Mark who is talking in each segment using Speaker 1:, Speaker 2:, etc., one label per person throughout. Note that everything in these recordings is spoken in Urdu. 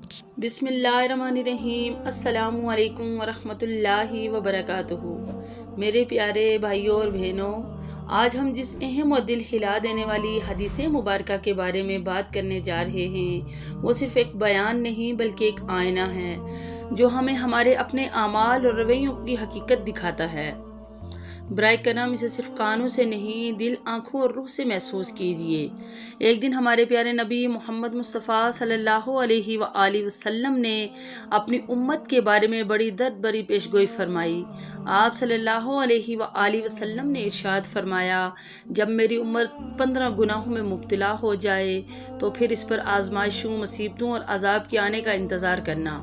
Speaker 1: بسم اللہ الرحمن الرحیم۔ السلام علیکم ورحمۃ اللہ وبرکاتہ۔ میرے پیارے بھائیوں اور بہنوں، آج ہم جس اہم اور دل ہلا دینے والی حدیث مبارکہ کے بارے میں بات کرنے جا رہے ہیں، وہ صرف ایک بیان نہیں بلکہ ایک آئینہ ہے جو ہمیں ہمارے اپنے اعمال اور رویوں کی حقیقت دکھاتا ہے۔ برائے کرم اسے صرف کانوں سے نہیں، دل، آنکھوں اور روح سے محسوس کیجئے۔ ایک دن ہمارے پیارے نبی محمد مصطفیٰ صلی اللہ علیہ وآلہ وسلم نے اپنی امت کے بارے میں بڑی درد بھری پیشگوئی فرمائی۔ آپ صلی اللہ علیہ وآلہ وسلم نے ارشاد فرمایا، جب میری امت 15 گناہوں میں مبتلا ہو جائے تو پھر اس پر آزمائشوں، مصیبتوں اور عذاب کے آنے کا انتظار کرنا۔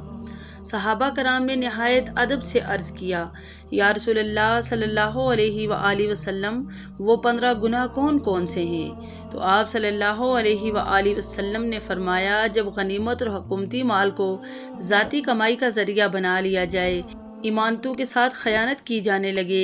Speaker 1: صحابہ کرام نے نہایت ادب سے عرض کیا، یا رسول اللہ صلی اللہ علیہ وآلہ وسلم، وہ 15 گناہ کون کون سے ہیں؟ تو آپ صلی اللہ علیہ وآلہ وسلم نے فرمایا، جب غنیمت اور حکومتی مال کو ذاتی کمائی کا ذریعہ بنا لیا جائے، امانتوں کے ساتھ خیانت کی جانے لگے،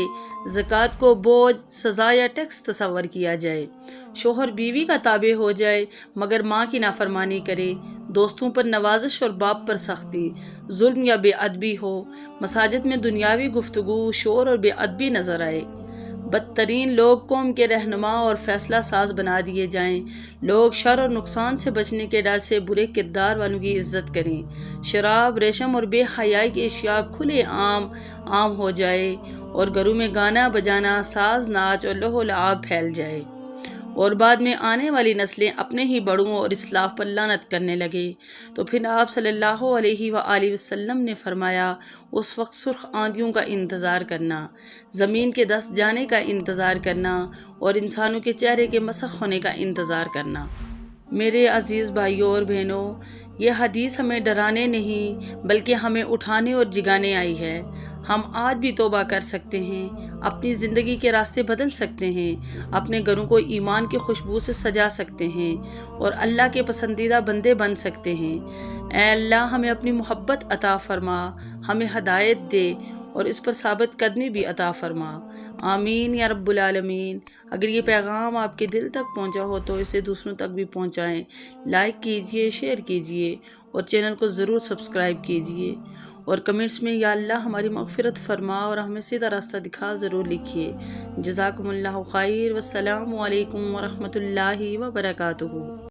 Speaker 1: زکوٰۃ کو بوجھ، سزا یا ٹیکس تصور کیا جائے، شوہر بیوی کا تابع ہو جائے مگر ماں کی نافرمانی کرے، دوستوں پر نوازش اور باپ پر سختی، ظلم یا بے ادبی ہو، مساجد میں دنیاوی گفتگو، شور اور بے ادبی نظر آئے، بدترین لوگ قوم کے رہنما اور فیصلہ ساز بنا دیے جائیں، لوگ شر اور نقصان سے بچنے کے ڈر سے برے کردار والوں کی عزت کریں، شراب، ریشم اور بے حیائی کی اشیاء کھلے عام ہو جائے اور گھروں میں گانا بجانا، ساز، ناچ اور لہو و لعاب پھیل جائے، اور بعد میں آنے والی نسلیں اپنے ہی بڑوں اور اسلاف پر لعنت کرنے لگے، تو پھر آپ صلی اللہ علیہ وآلہ وسلم نے فرمایا، اس وقت سرخ آندھیوں کا انتظار کرنا، زمین کے دھس جانے کا انتظار کرنا اور انسانوں کے چہرے کے مسخ ہونے کا انتظار کرنا۔ میرے عزیز بھائیوں اور بہنوں، یہ حدیث ہمیں ڈرانے نہیں بلکہ ہمیں اٹھانے اور جگانے آئی ہے۔ ہم آج بھی توبہ کر سکتے ہیں، اپنی زندگی کے راستے بدل سکتے ہیں، اپنے گھروں کو ایمان کی خوشبو سے سجا سکتے ہیں اور اللہ کے پسندیدہ بندے بن سکتے ہیں۔ اے اللہ، ہمیں اپنی محبت عطا فرما، ہمیں ہدایت دے اور اس پر ثابت قدمی بھی عطا فرما۔ آمین یا رب العالمین۔ اگر یہ پیغام آپ کے دل تک پہنچا ہو تو اسے دوسروں تک بھی پہنچائیں، لائک کیجئے، شیئر کیجئے اور چینل کو ضرور سبسکرائب کیجئے، اور کمنٹس میں یا اللہ ہماری مغفرت فرما اور ہمیں سیدھا راستہ دکھا ضرور لکھیے۔ جزاکم اللہ خیر، والسلام علیکم ورحمۃ اللہ وبرکاتہ۔